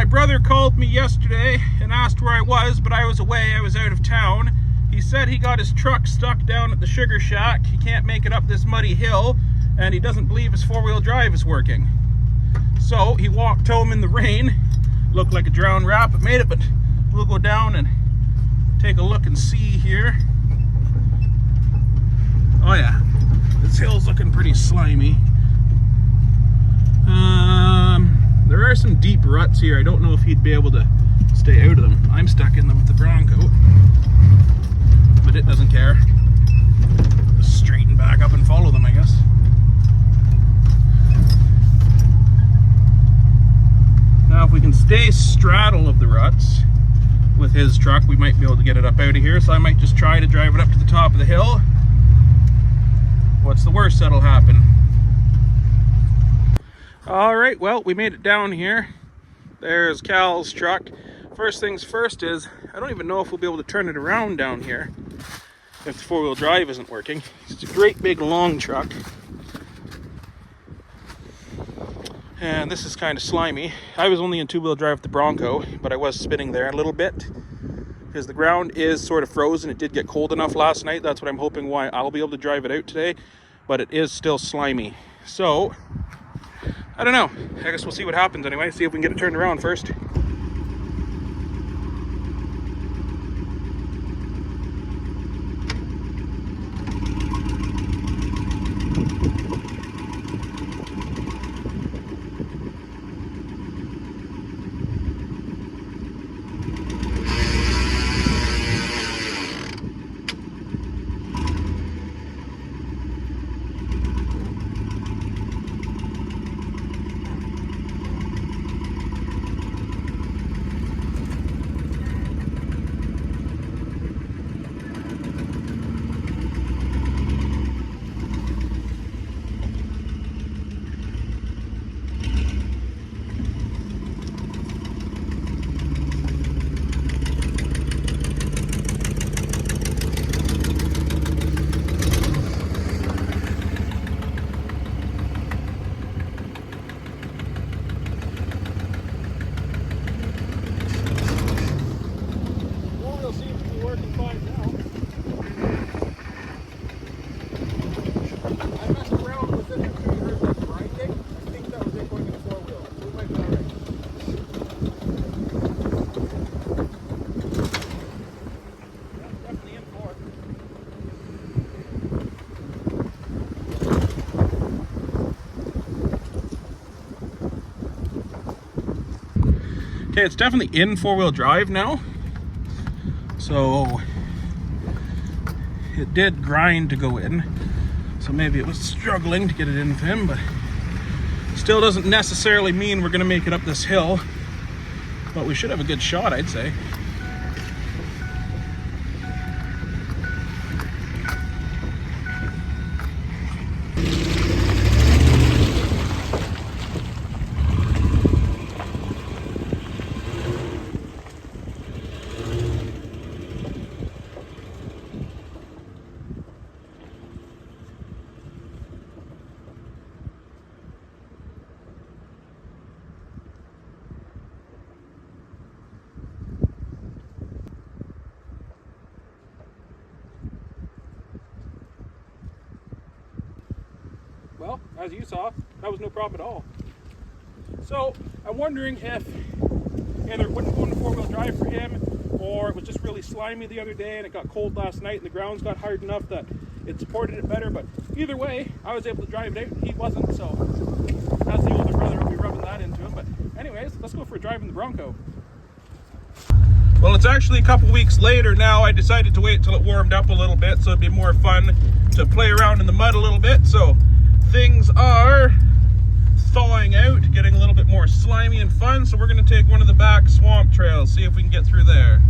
my brother called me yesterday and asked where I was, but I was away. I was out of town. He said he got his truck stuck down at the sugar shack. He can't make it up this muddy hill, and he doesn't believe his four-wheel drive is working. So he walked home in the rain. Looked like a drowned rat, but made it. But we'll go down and take a look and see here. Oh yeah, this hill's looking pretty slimy. There are some deep ruts here. I don't know if he'd be able to stay out of them. I'm stuck in them with the Bronco, but it doesn't care. Just straighten back up and follow them, I guess. Now, if we can stay straddle of the ruts with his truck, we might be able to get it up out of here. So I might just try to drive it up to the top of the hill. What's the worst that'll happen? All right, well, we made it down here. There's Cal's truck. First things first is, I don't even know if we'll be able to turn it around down here if the four-wheel drive isn't working. It's a great big long truck. And this is kind of slimy. I was only in two-wheel drive with the Bronco, but I was spinning there a little bit because the ground is sort of frozen. It did get cold enough last night. That's what I'm hoping why I'll be able to drive it out today, but it is still slimy. So I don't know. I guess we'll see what happens anyway. See if we can get it turned around first. Okay, it's definitely in four-wheel drive now. So it did grind to go in. So maybe it was struggling to get it in with him, but still doesn't necessarily mean we're gonna make it up this hill. But we should have a good shot, I'd say. Well, as you saw, that was no problem at all. So I'm wondering if either it wouldn't go into four-wheel drive for him, or it was just really slimy the other day and it got cold last night and the grounds got hard enough that it supported it better. But either way, I was able to drive it out. He wasn't, so as the older brother, I'll be rubbing that into him. But anyways, let's go for a drive in the Bronco. Well, it's actually a couple weeks later now. I decided to wait till it warmed up a little bit so it'd be more fun to play around in the mud a little bit. So things are thawing out, getting a little bit more slimy and fun. So we're going to take one of the back swamp trails, see if we can get through there.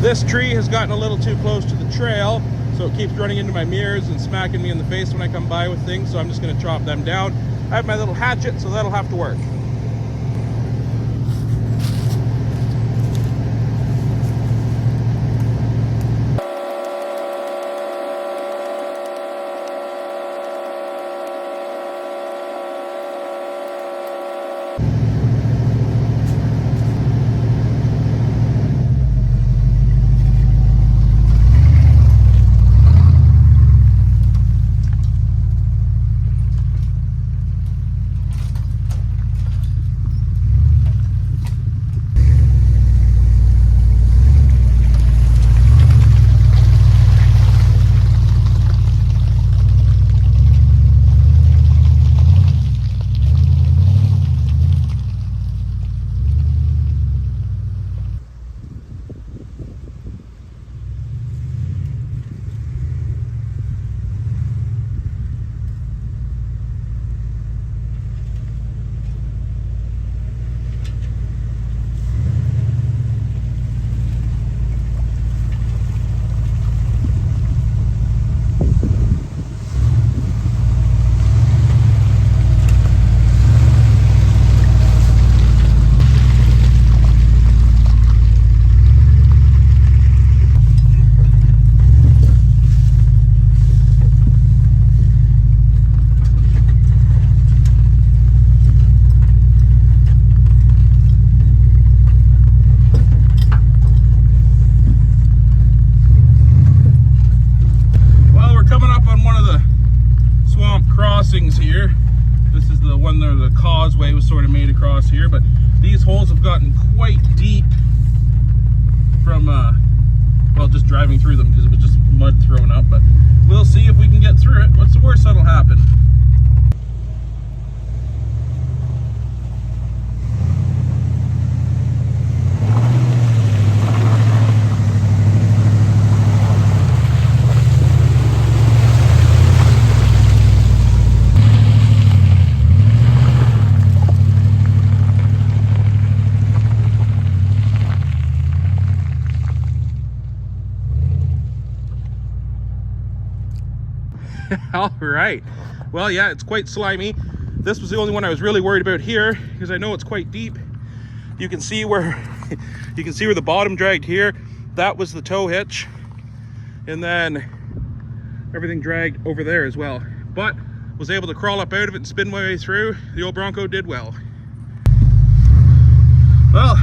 This tree has gotten a little too close to the trail, so it keeps running into my mirrors and smacking me in the face when I come by with things, so I'm just gonna chop them down. I have my little hatchet, so that'll have to work. Here, this is the one where the causeway was sort of made across here, but these holes have gotten quite deep from well, just driving through them because it was just mud thrown up, but we'll see if we can get through it. What's the worst that'll happen? All right, well, yeah, it's quite slimy. This was the only one I was really worried about here because I know it's quite deep. You can see where the bottom dragged here. That was the tow hitch, and then everything dragged over there as well, but was able to crawl up out of it and spin my way through. The old Bronco did well. Well,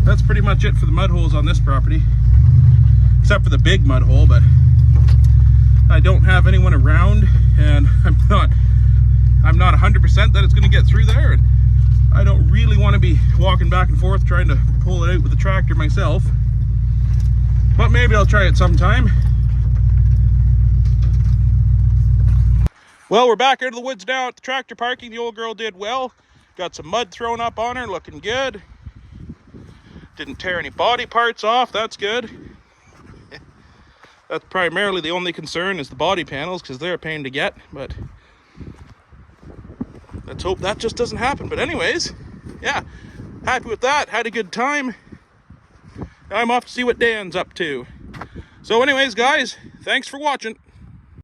that's pretty much it for the mud holes on this property, except for the big mud hole, but I don't have anyone around, and I'm not 100% that it's going to get through there, and I don't really want to be walking back and forth trying to pull it out with the tractor myself, but maybe I'll try it sometime. Well, we're back out of the woods now at the tractor parking. The old girl did well. Got some mud thrown up on her, looking good. Didn't tear any body parts off, that's good. That's primarily the only concern, is the body panels, because they're a pain to get, but let's hope that just doesn't happen. But anyways, yeah, happy with that, had a good time. I'm off to see what Dan's up to. So anyways, guys, thanks for watching.